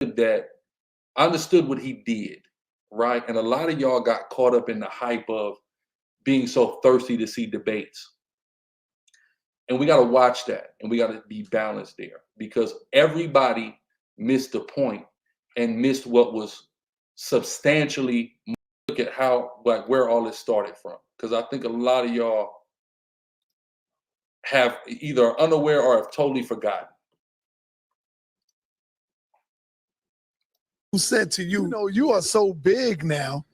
that I understood what he did, right? And a lot of y'all got caught up in the hype of being so thirsty to see debates. And we got to watch that, and we got to be balanced there, because everybody missed the point and missed what was substantially. Look at how, like, where all this started from, because I think a lot of y'all have either unaware or have totally forgotten. Who said to you, you are so big now,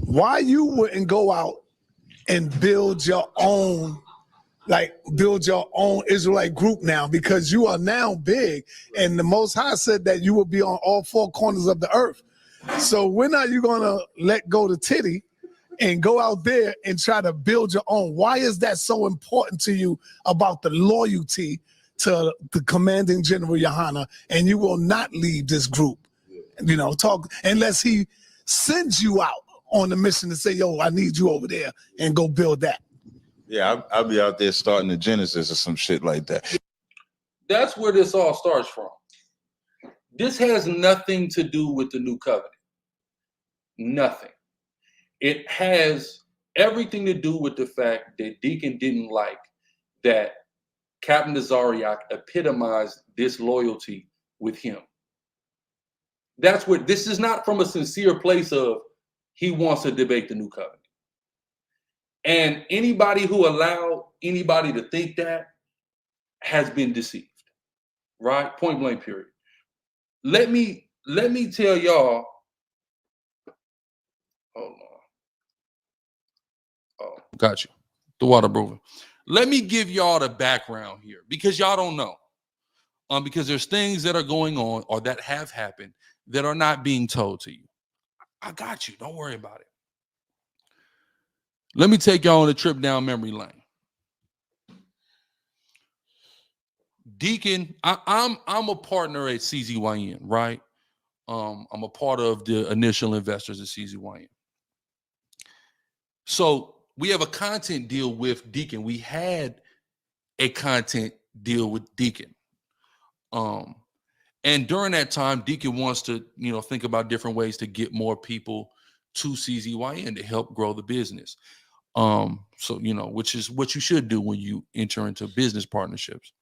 why you wouldn't go out and build your own Israelite group now, because you are now big, and the Most High said that you will be on all four corners of the earth. So when are you gonna let go the titty and go out there and try to build your own? Why is that so important to you about the loyalty to the commanding general Yohana, and you will not leave this group? Talk unless he sends you out on the mission to say, yo, I need you over there and go build that. Yeah, I'll be out there starting the Genesis or some shit like that. That's where this all starts from. This has nothing to do with the new covenant. Nothing. It has everything to do with the fact that Deacon didn't like that Captain Nazariak epitomized disloyalty with him. That's what this is, not from a sincere place of he wants to debate the new covenant. And anybody who allowed anybody to think that has been deceived, right? Point blank, period. Let me tell y'all. Hold on. Oh, got you. The water brewing. Let me give y'all the background here, because y'all don't know. Because there's things that are going on or that have happened that are not being told to you. I got you. Don't worry about it. Let me take y'all on a trip down memory lane. Deacon, I'm a partner at CZYN, right? I'm a part of the initial investors at CZYN. So we have a content deal with Deacon. We had a content deal with Deacon. And during that time, Deacon wants to, think about different ways to get more people to CZYN to help grow the business. Which is what you should do when you enter into business partnerships.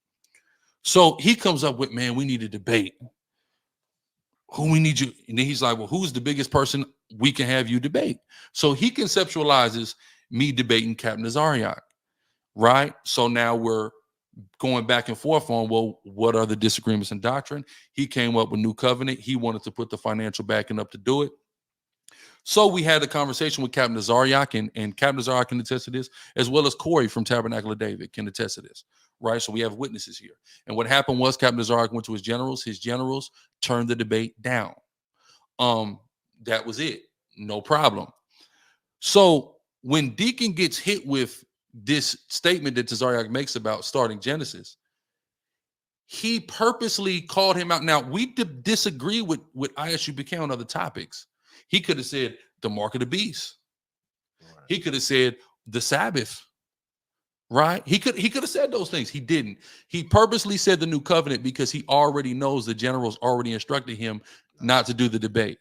So he comes up with, man, we need a debate. Who we need you? And then he's like, well, who's the biggest person we can have you debate? So he conceptualizes me debating Captain Nazariak, right? So now we're going back and forth on, well, what are the disagreements in doctrine? He came up with New Covenant. He wanted to put the financial backing up to do it. So we had a conversation with Captain Nazariak, and Captain Nazariak can attest to this, as well as Corey from Tabernacle of David can attest to this, right? So we have witnesses here. And what happened was Captain Nazariak went to his generals. His generals turned the debate down. That was it. No problem. So when Deacon gets hit with this statement that Nazariak makes about starting Genesis, he purposely called him out. Now, we disagree with ISU BK on other topics. He could have said the mark of the beast. Right. He could have said the Sabbath. Right? He could have said those things. He didn't. He purposely said the new covenant because he already knows the generals already instructed him not to do the debate.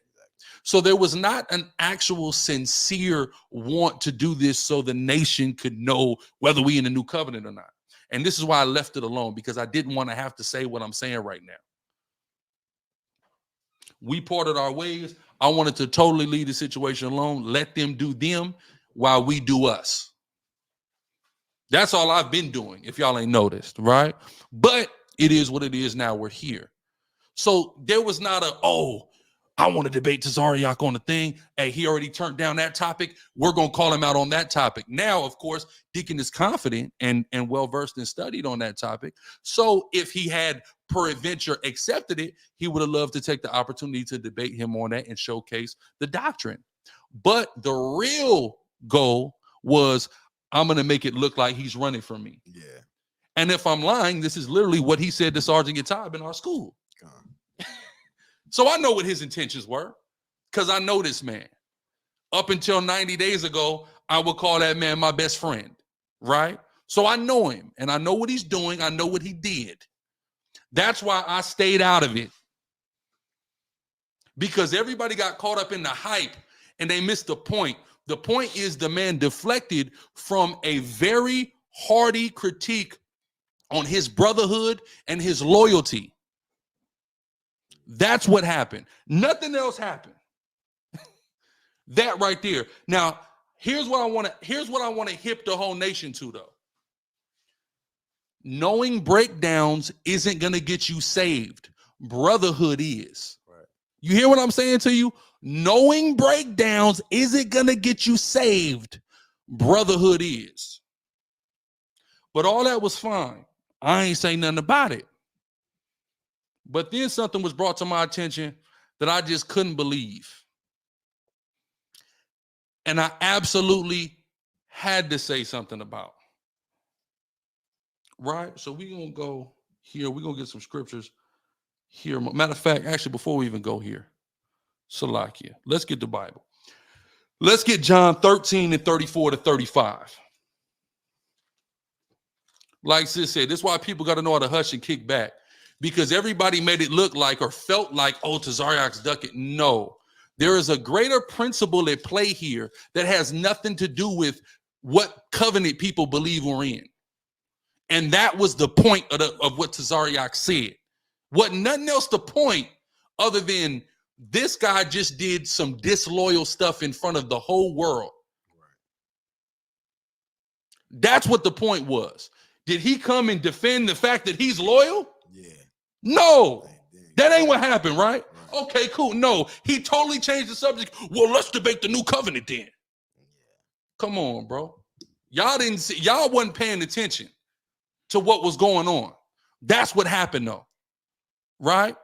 So there was not an actual sincere want to do this so the nation could know whether we in the new covenant or not. And this is why I left it alone, because I didn't want to have to say what I'm saying right now. We parted our ways. I wanted to totally leave the situation alone, let them do them while we do us. That's all I've been doing, if y'all ain't noticed, right? But it is what it is now. We're here. So there was not I want to debate Nazariak on the thing. Hey, he already turned down that topic. We're going to call him out on that topic. Now, of course, Deacon is confident and well-versed and studied on that topic. So if he had peradventure accepted it, he would have loved to take the opportunity to debate him on that and showcase the doctrine. But the real goal was, I'm going to make it look like he's running from me. Yeah. And if I'm lying, this is literally what he said to Sergeant Yatab in our school. So I know what his intentions were, because I know this man. Up until 90 days ago, I would call that man my best friend, right? So I know him, and I know what he's doing. I know what he did. That's why I stayed out of it. because everybody got caught up in the hype and they missed the point. The point is the man deflected from a very hearty critique on his brotherhood and his loyalty. That's what happened. Nothing else happened. That right there. Now, here's what I want to hip the whole nation to, though. Knowing breakdowns isn't going to get you saved. Brotherhood is. Right. You hear what I'm saying to you? Knowing breakdowns isn't going to get you saved. Brotherhood is. But all that was fine. I ain't saying nothing about it. But then something was brought to my attention that I just couldn't believe. And I absolutely had to say something about. Right? So we're going to go here. We're going to get some scriptures here. Matter of fact, actually, before we even go here, Salakia, let's get the Bible. Let's get John 13 and 34 to 35. Like sis said, this is why people got to know how to hush and kick back. Because everybody made it look like or felt like, oh, Tazariak's ducking. No. There is a greater principle at play here that has nothing to do with what covenant people believe we're in. And that was the point of what Tazariak said. Wasn't nothing else the point other than this guy just did some disloyal stuff in front of the whole world. That's what the point was. Did he come and defend the fact that he's loyal? Yeah. No. That ain't what happened, right? Okay, cool. No, he totally changed the subject. Well, let's debate the new covenant then. Come on, bro. Y'all didn't see, y'all wasn't paying attention to what was going on. That's what happened, though. Right?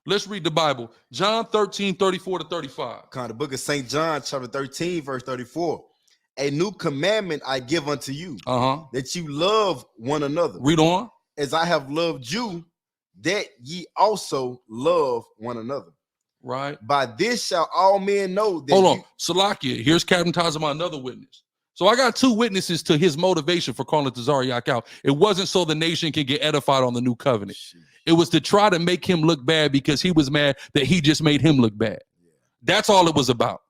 Let's read the Bible. John 13, 34 to 35. The book of St. John, chapter 13, verse 34. A new commandment I give unto you, that you love one another. Read on. As I have loved you, that ye also love one another. Right. By this shall all men know that. Hold on. Salakia, here's Captain Tazama, another witness. So I got two witnesses to his motivation for calling Tazariak out. It wasn't so the nation can get edified on the new covenant. It was to try to make him look bad because he was mad that he just made him look bad. That's all it was about.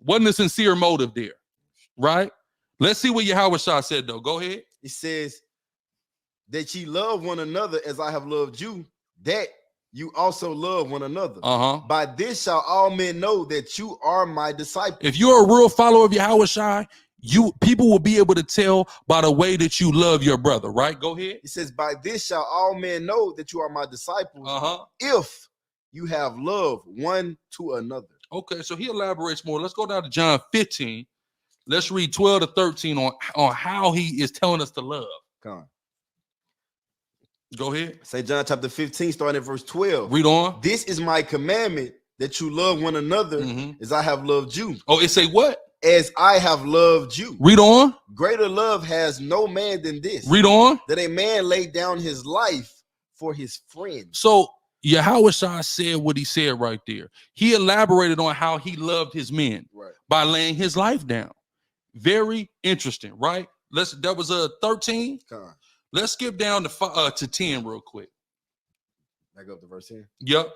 Wasn't a sincere motive there. Right? Let's see what Yahweh Shah said, though. Go ahead. It says that ye love one another as I have loved you, that you also love one another. By this shall all men know that you are my disciples. If you're a real follower of Yahweh Shai, people will be able to tell by the way that you love your brother, right? Go ahead. It says, by this shall all men know that you are my disciples, if you have love one to another. Okay, so he elaborates more. Let's go down to John 15. Let's read 12 to 13 on how he is telling us to love. Come on. Go ahead. St. John chapter 15, starting at verse 12. Read on. This is my commandment, that you love one another as I have loved you. Oh, it say what? As I have loved you. Read on. Greater love has no man than this. Read on. That a man laid down his life for his friends. So Yahweh Shai said what he said right there. He elaborated on how he loved his men by laying his life down. Very interesting, right? That was 13. Let's skip down to 10 real quick. I go up to verse 10. Yep.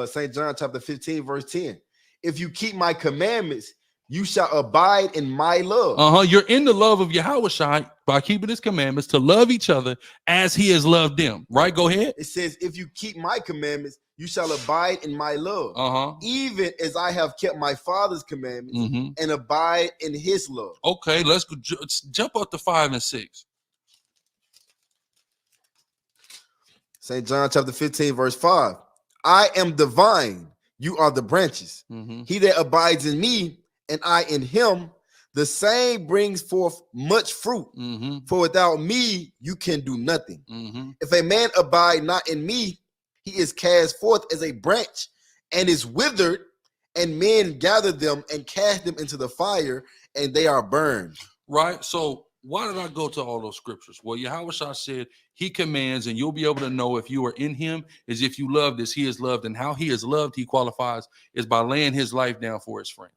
St. John chapter 15, verse 10. If you keep my commandments, you shall abide in my love. You're in the love of Yahweh Shai by keeping his commandments to love each other as he has loved them. Right? Go ahead. It says, if you keep my commandments, you shall abide in my love, even as I have kept my Father's commandments and abide in his love. Okay, let's go, jump up to 5 and 6. St. John chapter 15, verse 5. I am the vine, you are the branches. He that abides in me, and I in him, the same brings forth much fruit. For without me, you can do nothing. If a man abide not in me, he is cast forth as a branch and is withered, and men gather them and cast them into the fire, and they are burned. Right? So why did I go to all those scriptures? Well, Yahweh Shah said he commands, and you'll be able to know if you are in him is if you loved as he is loved, and how he is loved, he qualifies is by laying his life down for his friends.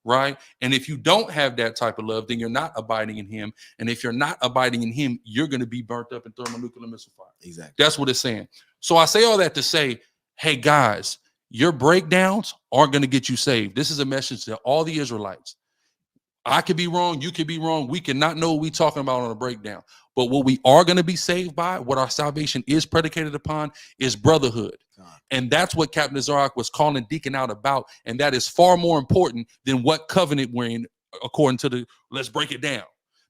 Right? And if you don't have that type of love, then you're not abiding in him. And if you're not abiding in him, you're going to be burnt up in thermonuclear missile fire. Exactly. That's what it's saying. So I say all that to say, hey, guys, Your breakdowns aren't going to get you saved. This is a message to all the Israelites. I could be wrong. You could be wrong. We cannot know what we're talking about on a breakdown. But what we are going to be saved by, what our salvation is predicated upon, is brotherhood. And that's what Captain Zarok was calling Deacon out about. And that is far more important than what covenant we're in, according to the, let's break it down.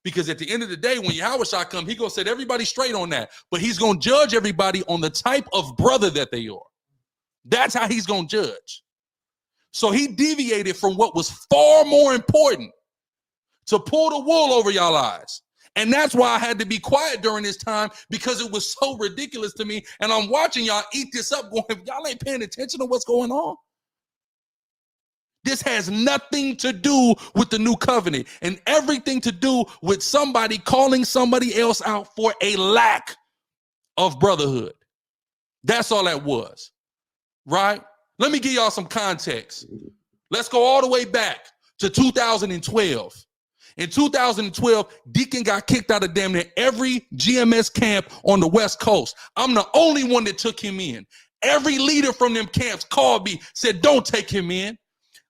Because at the end of the day, when Yahushua come, he going to set everybody straight on that. But he's going to judge everybody on the type of brother that they are. That's how he's going to judge. So he deviated from what was far more important to pull the wool over y'all eyes. And that's why I had to be quiet during this time, because it was so ridiculous to me. And I'm watching y'all eat this up going, y'all ain't paying attention to what's going on. This has nothing to do with the new covenant and everything to do with somebody calling somebody else out for a lack of brotherhood. That's all that was, right? Let me give y'all some context. Let's go all the way back to 2012. In 2012, Deacon got kicked out of damn near every GMS camp on the West Coast. I'm the only one that took him in. Every leader from them camps called me, said, don't take him in.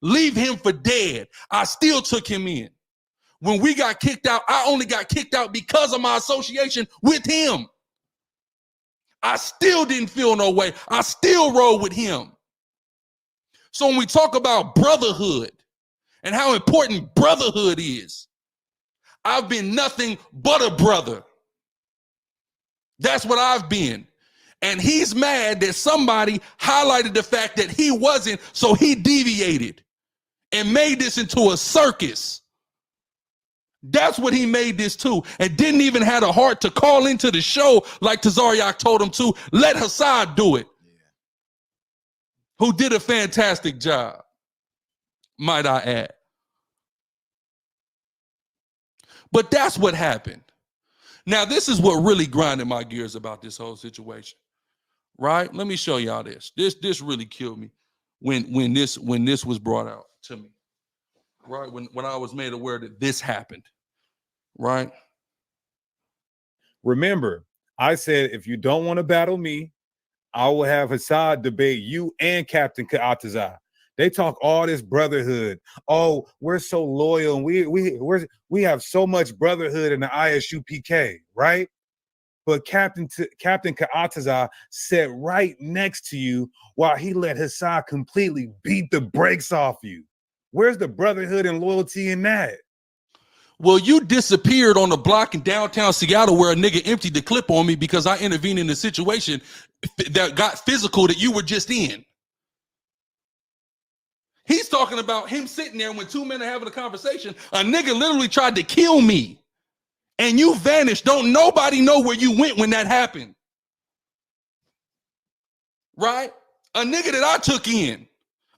Leave him for dead. I still took him in. When we got kicked out, I only got kicked out because of my association with him. I still didn't feel no way. I still rode with him. So when we talk about brotherhood and how important brotherhood is, I've been nothing but a brother. That's what I've been. And he's mad that somebody highlighted the fact that he wasn't, so he deviated and made this into a circus. That's what he made this to, and didn't even have the heart to call into the show like Tazariak told him to. Let Hassad do it, who did a fantastic job, might I add. But that's what happened. Now, this is what really grinded my gears about this whole situation, right? Let me show y'all this. This really killed me when this was brought out to me, right? When I was made aware that this happened, right? Remember, I said, if you don't want to battle me, I will have Hassad debate you and Captain Ka'atazah. They talk all this brotherhood. Oh, we're so loyal, and we have so much brotherhood in the ISUPK, right? But Captain Ka'atazah sat right next to you while he let Hassad completely beat the brakes off you. Where's the brotherhood and loyalty in that? Well, you disappeared on the block in downtown Seattle where a nigga emptied the clip on me because I intervened in the situation that got physical that you were just in. He's talking about him sitting there when two men are having a conversation. A nigga literally tried to kill me and you vanished. Don't nobody know where you went when that happened. Right? A nigga that I took in.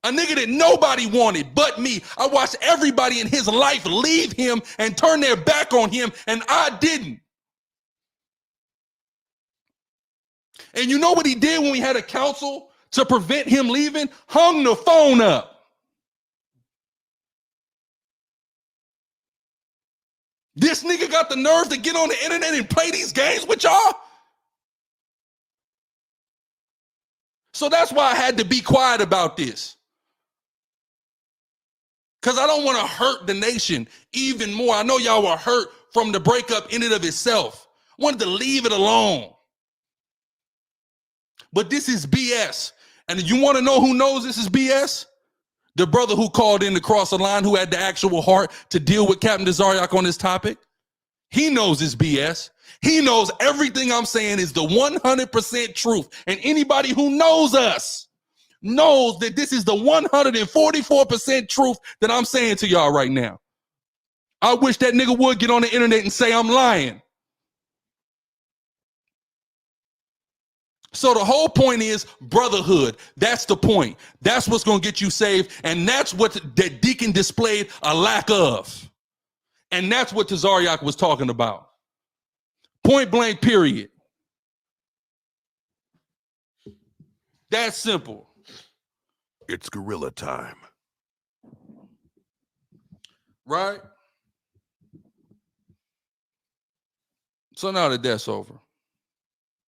A nigga that nobody wanted but me. I watched everybody in his life leave him and turn their back on him, and I didn't. And you know what he did when we had a council to prevent him leaving? Hung the phone up. This nigga got the nerve to get on the internet and play these games with y'all? So that's why I had to be quiet about this. Because I don't want to hurt the nation even more. I know y'all were hurt from the breakup in and of itself. I wanted to leave it alone. But this is BS. And you want to know who knows this is BS? The brother who called in to cross the line, who had the actual heart to deal with Captain Tazariak on this topic. He knows it's BS. He knows everything I'm saying is the 100% truth. And anybody who knows us knows that this is the 144% truth that I'm saying to y'all right now. I wish that nigga would get on the internet and say I'm lying. So the whole point is brotherhood. That's the point. That's what's going to get you saved. And that's what that Deacon displayed a lack of. And that's what Tazariak was talking about. Point blank, period. That's simple. It's gorilla time. Right? So now that that's over,